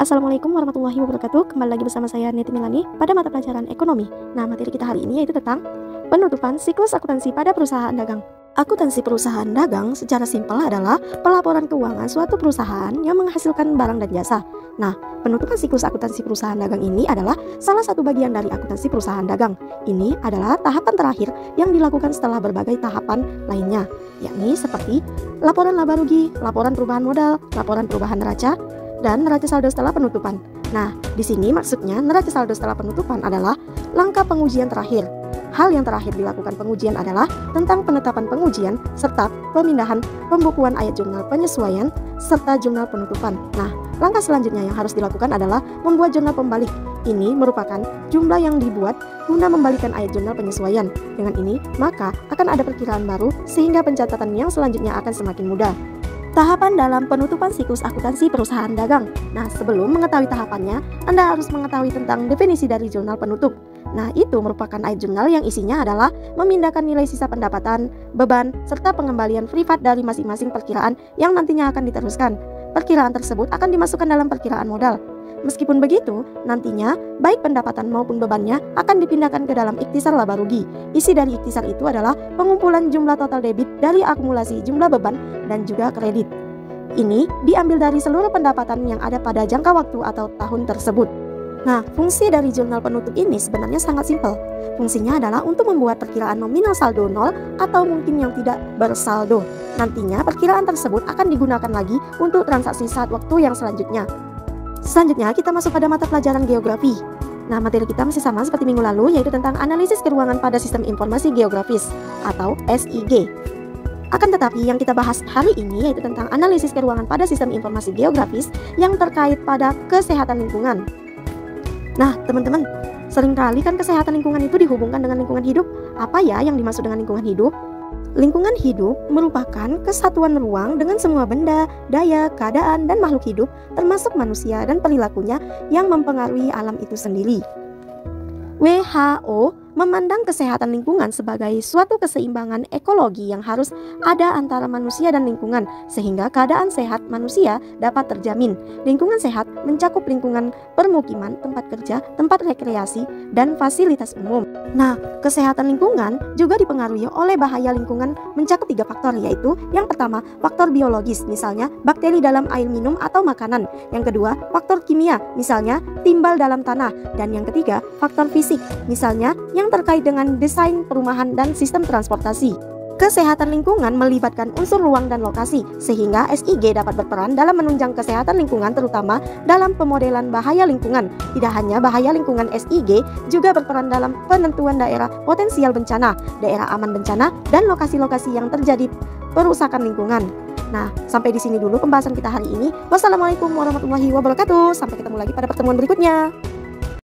Assalamualaikum warahmatullahi wabarakatuh. Kembali lagi bersama saya Neti Milani pada mata pelajaran ekonomi. Nah, materi kita hari ini yaitu tentang penutupan siklus akuntansi pada perusahaan dagang. Akuntansi perusahaan dagang secara simpel adalah pelaporan keuangan suatu perusahaan yang menghasilkan barang dan jasa. Nah, penutupan siklus akuntansi perusahaan dagang ini adalah salah satu bagian dari akuntansi perusahaan dagang. Ini adalah tahapan terakhir yang dilakukan setelah berbagai tahapan lainnya, yakni seperti laporan laba rugi, laporan perubahan modal, laporan perubahan neraca, dan neraca saldo setelah penutupan. Nah, di sini maksudnya neraca saldo setelah penutupan adalah langkah pengujian terakhir. Hal yang terakhir dilakukan pengujian adalah tentang penetapan pengujian serta pemindahan pembukuan ayat jurnal penyesuaian serta jurnal penutupan. Nah, langkah selanjutnya yang harus dilakukan adalah membuat jurnal pembalik. Ini merupakan jumlah yang dibuat guna membalikan ayat jurnal penyesuaian. Dengan ini, maka akan ada perkiraan baru sehingga pencatatan yang selanjutnya akan semakin mudah. Tahapan dalam penutupan siklus akuntansi perusahaan dagang. Nah, sebelum mengetahui tahapannya, Anda harus mengetahui tentang definisi dari jurnal penutup. Nah, itu merupakan ayat jurnal yang isinya adalah memindahkan nilai sisa pendapatan, beban, serta pengembalian privat dari masing-masing perkiraan yang nantinya akan diteruskan. Perkiraan tersebut akan dimasukkan dalam perkiraan modal. Meskipun begitu, nantinya baik pendapatan maupun bebannya akan dipindahkan ke dalam ikhtisar laba rugi. Isi dari ikhtisar itu adalah pengumpulan jumlah total debit dari akumulasi jumlah beban dan juga kredit. Ini diambil dari seluruh pendapatan yang ada pada jangka waktu atau tahun tersebut. Nah, fungsi dari jurnal penutup ini sebenarnya sangat simpel. Fungsinya adalah untuk membuat perkiraan nominal saldo nol atau mungkin yang tidak bersaldo. Nantinya perkiraan tersebut akan digunakan lagi untuk transaksi saat waktu yang selanjutnya. Selanjutnya kita masuk pada mata pelajaran geografi. Nah, materi kita masih sama seperti minggu lalu, yaitu tentang analisis keuangan pada sistem informasi geografis atau SIG. Akan tetapi yang kita bahas hari ini yaitu tentang analisis keuangan pada sistem informasi geografis yang terkait pada kesehatan lingkungan. Nah, teman-teman, seringkali kan kesehatan lingkungan itu dihubungkan dengan lingkungan hidup. Apa ya yang dimaksud dengan lingkungan hidup? Lingkungan hidup merupakan kesatuan ruang dengan semua benda, daya, keadaan, dan makhluk hidup, termasuk manusia dan perilakunya yang mempengaruhi alam itu sendiri. WHO memandang kesehatan lingkungan sebagai suatu keseimbangan ekologi yang harus ada antara manusia dan lingkungan, sehingga keadaan sehat manusia dapat terjamin. Lingkungan sehat mencakup lingkungan permukiman, tempat kerja, tempat rekreasi, dan fasilitas umum. Nah, kesehatan lingkungan juga dipengaruhi oleh bahaya lingkungan mencakup 3 faktor, yaitu yang pertama, faktor biologis, misalnya bakteri dalam air minum atau makanan. Yang kedua, faktor kimia, misalnya timbal dalam tanah. Dan yang ketiga, faktor fisik, misalnya yang terkait dengan desain perumahan dan sistem transportasi. Kesehatan lingkungan melibatkan unsur ruang dan lokasi, sehingga SIG dapat berperan dalam menunjang kesehatan lingkungan, terutama dalam pemodelan bahaya lingkungan. Tidak hanya bahaya lingkungan, SIG juga berperan dalam penentuan daerah potensial bencana, daerah aman bencana, dan lokasi-lokasi yang terjadi perusakan lingkungan. Nah, sampai di sini dulu pembahasan kita hari ini. Wassalamualaikum warahmatullahi wabarakatuh. Sampai ketemu lagi pada pertemuan berikutnya.